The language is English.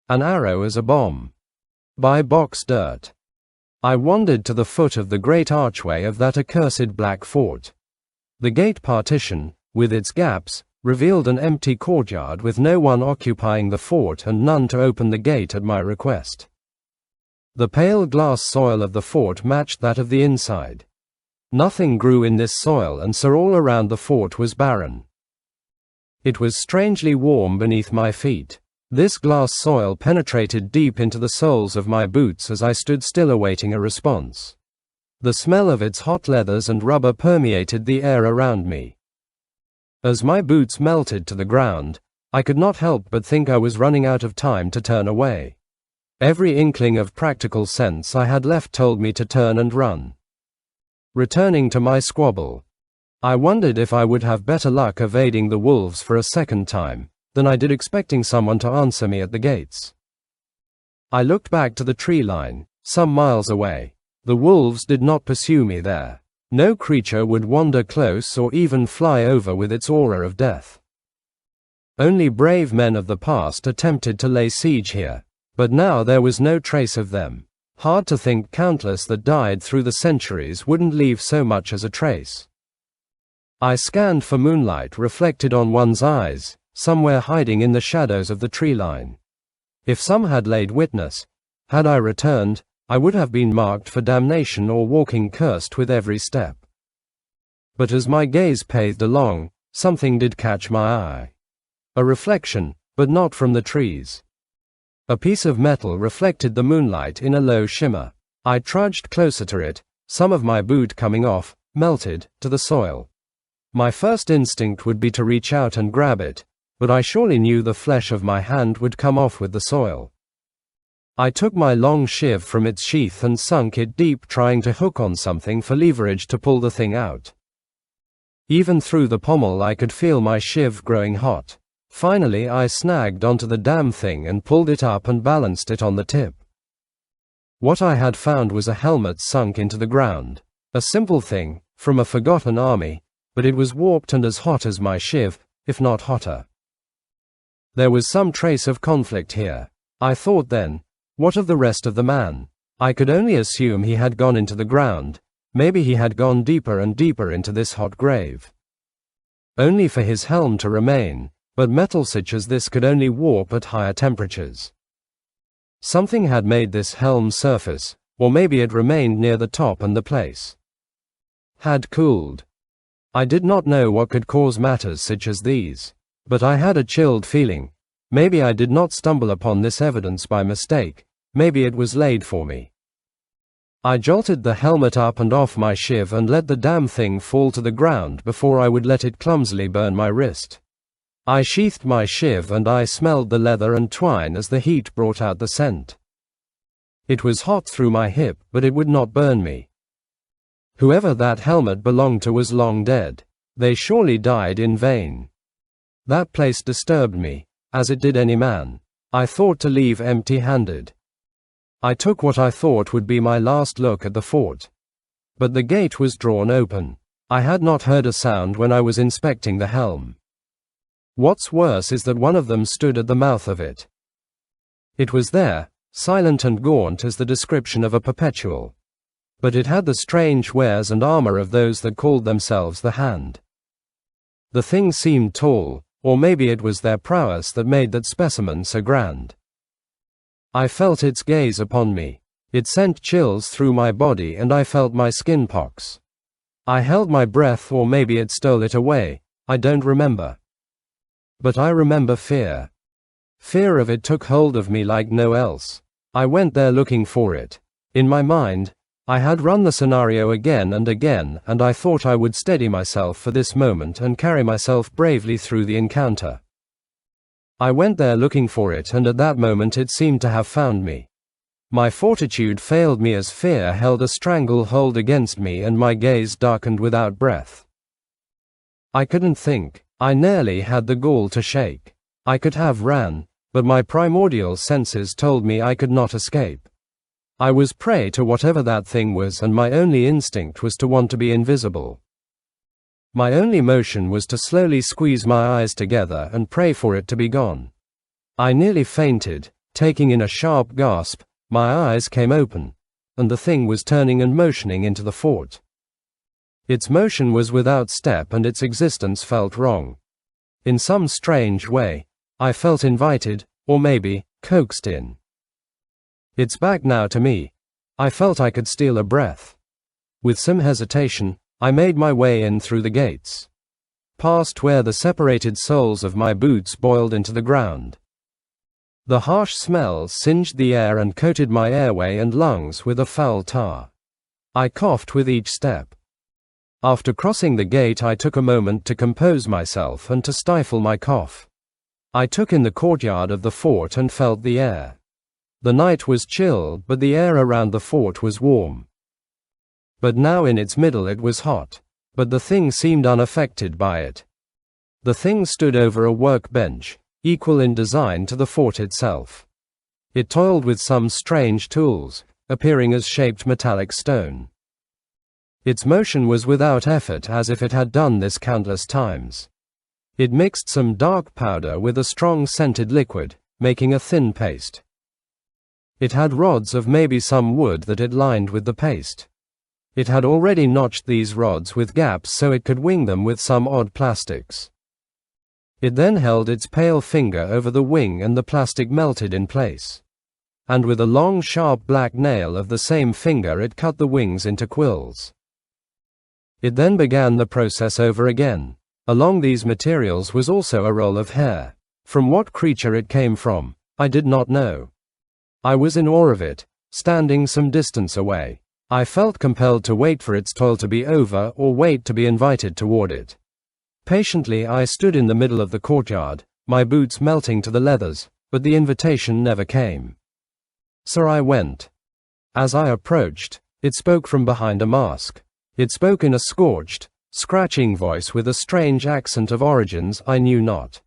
An Arrow as a Bomb. By Box Dirt. I wandered to the foot of the great archway of that accursed black fort. The gate partition, with its gaps, revealed an empty courtyard with no one occupying the fort and none to open the gate at my request. The pale glass soil of the fort matched that of the inside. Nothing grew in this soil, and so all around the fort was barren. It was strangely warm beneath my feet. This glass soil penetrated deep into the soles of my boots as I stood still awaiting a response. The smell of its hot leathers and rubber permeated the air around me. As my boots melted to the ground, I could not help but think I was running out of time to turn away. Every inkling of practical sense I had left told me to turn and run. Returning to my squabble, I wondered if I would have better luck evading the wolves for a second time than I did expecting someone to answer me at the gates. I looked back to the tree line, some miles away. The wolves did not pursue me there. No creature would wander close or even fly over with its aura of death. Only brave men of the past attempted to lay siege here, but now there was no trace of them. Hard to think countless that died through the centuries wouldn't leave so much as a trace. I scanned for moonlight reflected on one's eyes, somewhere hiding in the shadows of the tree line. If some had laid witness, had I returned, I would have been marked for damnation or walking cursed with every step. But as my gaze pathed along, something did catch my eye. A reflection, but not from the trees. A piece of metal reflected the moonlight in a low shimmer. I trudged closer to it, some of my boot coming off, melted, to the soil. My first instinct would be to reach out and grab it, but I surely knew the flesh of my hand would come off with the soil. I took my long shiv from its sheath and sunk it deep, trying to hook on something for leverage to pull the thing out. Even through the pommel I could feel my shiv growing hot. Finally I snagged onto the damn thing and pulled it up and balanced it on the tip. What I had found was a helmet sunk into the ground. A simple thing, from a forgotten army, but it was warped and as hot as my shiv, if not hotter. There was some trace of conflict here. I thought then, what of the rest of the man? I could only assume he had gone into the ground. Maybe he had gone deeper and deeper into this hot grave. Only for his helm to remain. But metal such as this could only warp at higher temperatures. Something had made this helm surface, or maybe it remained near the top and the place had cooled. I did not know what could cause matters such as these, but I had a chilled feeling. Maybe I did not stumble upon this evidence by mistake, maybe it was laid for me. I jolted the helmet up and off my shiv and let the damn thing fall to the ground before I would let it clumsily burn my wrist. I sheathed my shiv and I smelled the leather and twine as the heat brought out the scent. It was hot through my hip, but it would not burn me. Whoever that helmet belonged to was long dead. They surely died in vain. That place disturbed me, as it did any man. I thought to leave empty-handed. I took what I thought would be my last look at the fort. But the gate was drawn open. I had not heard a sound when I was inspecting the helm. What's worse is that one of them stood at the mouth of it. It was there, silent and gaunt as the description of a perpetual. But it had the strange wares and armor of those that called themselves the Hand. The thing seemed tall, or maybe it was their prowess that made that specimen so grand. I felt its gaze upon me. It sent chills through my body and I felt my skin pox. I held my breath, or maybe it stole it away, I don't remember. But I remember fear. Fear of it took hold of me like no else. I went there looking for it. In my mind, I had run the scenario again and again, and I thought I would steady myself for this moment and carry myself bravely through the encounter. I went there looking for it, and at that moment it seemed to have found me. My fortitude failed me as fear held a stranglehold against me and my gaze darkened without breath. I couldn't think. I nearly had the gall to shake. I could have ran, but my primordial senses told me I could not escape. I was prey to whatever that thing was, and my only instinct was to want to be invisible. My only motion was to slowly squeeze my eyes together and pray for it to be gone. I nearly fainted, Taking in a sharp gasp, my eyes came open, and the thing was turning and motioning into the fort. Its motion was without step and its existence felt wrong. In some strange way, I felt invited, or maybe, coaxed in. Its back now to me. I felt I could steal a breath. With some hesitation, I made my way in through the gates, past where the separated soles of my boots boiled into the ground. The harsh smell singed the air and coated my airway and lungs with a foul tar. I coughed with each step. After crossing the gate, I took a moment to compose myself and to stifle my cough. I took in the courtyard of the fort and felt the air. The night was chill, but the air around the fort was warm. But now in its middle it was hot, but the thing seemed unaffected by it. The thing stood over a workbench, equal in design to the fort itself. It toiled with some strange tools, appearing as shaped metallic stone. Its motion was without effort, as if it had done this countless times. It mixed some dark powder with a strong scented liquid, making a thin paste. It had rods of maybe some wood that it lined with the paste. It had already notched these rods with gaps so it could wing them with some odd plastics. It then held its pale finger over the wing and the plastic melted in place. And with a long sharp black nail of the same finger it cut the wings into quills. It then began the process over again. Along these materials was also a roll of hair. From what creature it came from, I did not know. I was in awe of it, standing some distance away. I felt compelled to wait for its toil to be over or wait to be invited toward it. Patiently I stood in the middle of the courtyard, my boots melting to the leathers, but the invitation never came. So I went. As I approached, it spoke from behind a mask. It spoke in a scorched, scratching voice with a strange accent of origins I knew not.